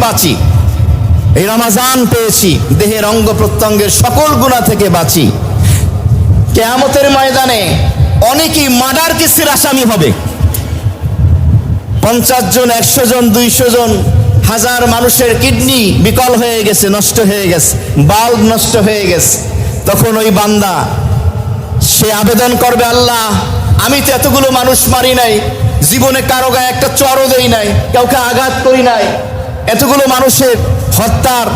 বাঁচি, এই রমাজান পেয়েছি, দেহের অঙ্গ প্রত্যঙ্গের সকল গুনাহ থেকে বাঁচি। কিয়ামতের ময়দানে অনেকেই মার্ডার কেসের আসামি হবে। 50 জন, 100 জন, 200 জন, হাজার মানুষের কিডনি বিকল হয়ে গেছে, নষ্ট হয়ে গেছে, বাল্ব নষ্ট হয়ে গেছে। তখন ওই বান্দা সে আবেদন করবে, আল্লাহ আমি তো এতগুলো মানুষ মারি নাই, জীবনে কারো গায়ে একটা চড়ও দেই নাই, কাউকে আঘাত করি নাই, এতগুলো মানুষের হত্যার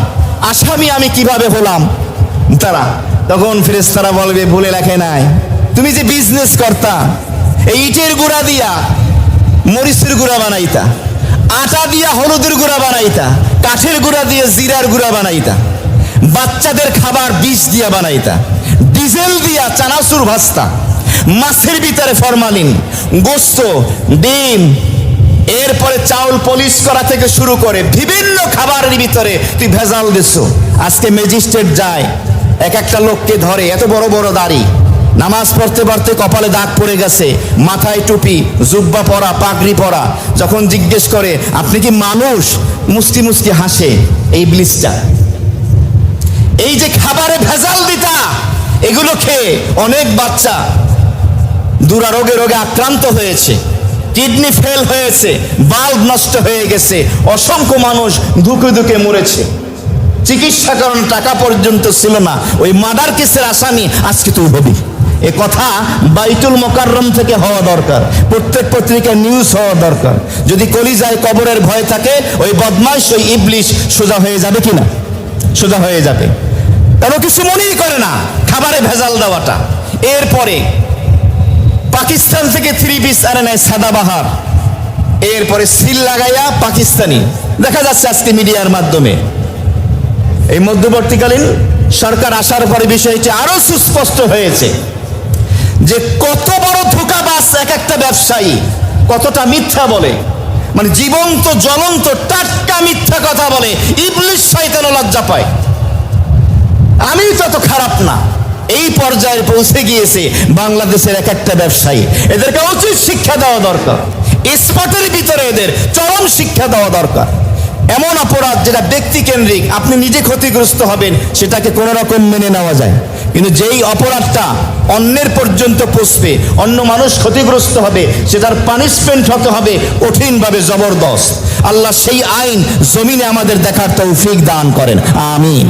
আসামি আমি কিভাবে হলাম? তখন ফেরেশতারা বলবে, ভুলে রাখে নাই, তুমি যে বিজনেস করতা, এই ইটের গুঁড়া দিয়া মরিচের গুঁড়া বানাইতা, আটা দিয়া হলুদের গুঁড়া বানাইতা, কাঠের গুঁড়া দিয়ে জিরার গুঁড়া বানাইতা, বাচ্চাদের খাবার বিষ দিয়া বানাইতা, ডিজেল দিয়া চানাচুর ভাজতা, মাছের ভিতরে ফরমালিন, গোস্ত, ডিম, এরপরে চাউল পলিশ করা থেকে শুরু করে বিভিন্ন খাবারের ভিতরে তুই ভেজাল দিস। আজকে ম্যাজিস্ট্রেট যায়, এক একটা লোককে ধরে, এত বড় বড় দাড়ি, নামাজ পড়তে পড়তে কপালে দাগ পড়ে গেছে, মাথায় টুপি, জুব্বা পরা, পাগড়ি পরা, যখন জিজ্ঞেস করে আপনি কি মানুষ, মুস্কি মুস্কি হাসে। এই ব্লিচটা, এই যে খাবারে ভেজাল দিতা, এগুলো খেয়ে অনেক বাচ্চা দুরারোগে রোগে আক্রান্ত হয়েছে, কিডনি ফেল হয়েছে, বাল্ব নষ্ট হয়ে গেছে, অসংখ্য মানুষ ধুকে ধুকে মরেছে, চিকিৎসা করার টাকা পর্যন্ত ছিল না। ওই মার্ডার কেসের আসামি আজকে তুই হবি। এ কথা বাইতুল মোকাররম থেকে হওয়া দরকার, প্রত্যেক পত্রিকায় নিউজ হওয়া দরকার। যদি কলিজায় কবরের ভয় থাকে, ওই বদমাশ, ওই ইবলিশ সোজা হয়ে যাবে কিনা? সোজা হয়ে যাবে। কারো কিছু মনেই করে না খাবারে ভেজাল দেওয়াটা। এরপরে পাকিস্তান থেকে 3 পিস আনে নেয় সাদাবাহার, এরপরে সিল লাগাইয়া পাকিস্তানি দেখা যাচ্ছে আজকে মিডিয়ার মাধ্যমে। এই মধ্যবর্তীকালীন সরকার আসার পরে বিষয়টি আরো সুস্পষ্ট হয়েছে যে কত বড় ধোঁকাবাজ এক একটা ব্যবসায়ী, কতটা মিথ্যা বলে, মানে জীবন্ত জ্বলন্ত টাটকা মিথ্যা কথা বলে। ইবলিশ শয়তানও লজ্জা পায়, আমি তত খারাপ না। এই পর্যায়ে পৌঁছে গিয়েছে বাংলাদেশের এক একটা ব্যবসায়ী। এদেরকে উচিত শিক্ষা দেওয়া দরকার, স্পটের ভিতরে এদের চরম শিক্ষা দেওয়া দরকার। এমন অপরাধ যেটা ব্যক্তি কেন্দ্রিক, আপনি নিজে ক্ষতিগ্রস্ত হবেন সেটাকে কোনো রকম মেনে নেওয়া যায়, কিন্তু যেই অপরাধটা অন্যের পর্যন্ত পৌঁছবে, অন্য মানুষ ক্ষতিগ্রস্ত হবে, সেটার পানিশমেন্ট হতে হবে কঠিনভাবে, জবরদস্ত। আল্লাহ সেই আইন জমিনে আমাদের দেখার তৌফিক দান করেন, আমিন।